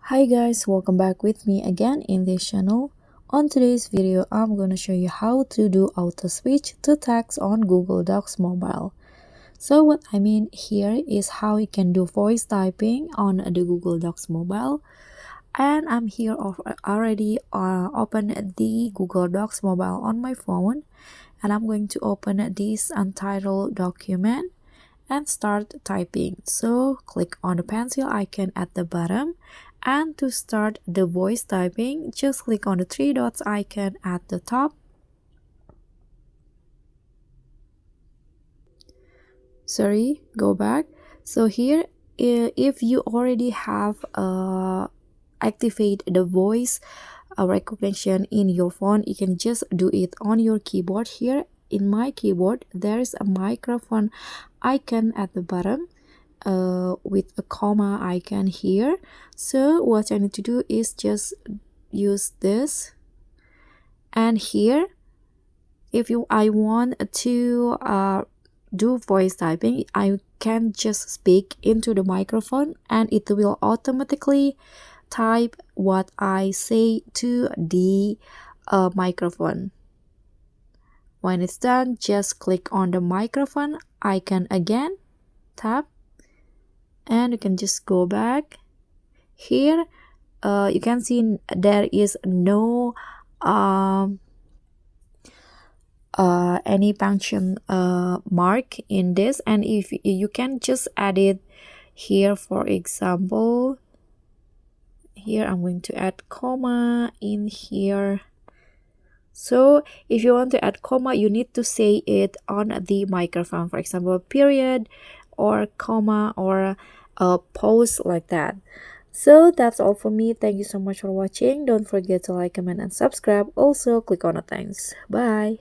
Hi guys, welcome back with me again in this channel. On today's video, I'm gonna show you how to do auto switch to text on Google Docs Mobile. So what I mean here is how you can do voice typing on the Google Docs Mobile. And I'm here already open the Google Docs Mobile on my phone. And I'm going to open this untitled document and start typing. So click on the pencil icon at the bottom, and to start the voice typing, just click on the three dots icon at the top. Sorry, go back. So here, if you already have activate the voice recognition in your phone, you can just do it on your keyboard. Here in my keyboard, there is a microphone icon at the bottom with a comma icon here. So what I need to do is just use this, and here if I want to do voice typing, I can just speak into the microphone and it will automatically type what I say to the microphone. When it's done, just click on the microphone icon again, tap, and you can just go back. Here you can see there is no any function mark in this, and if you can just add it here. For example, here I'm going to add comma in here. So if you want to add comma, you need to say it on the microphone, for example, period or comma or a pause, like that. So that's all for me. Thank you so much for watching. Don't forget to like, comment, and subscribe. Also click on the thanks. Bye.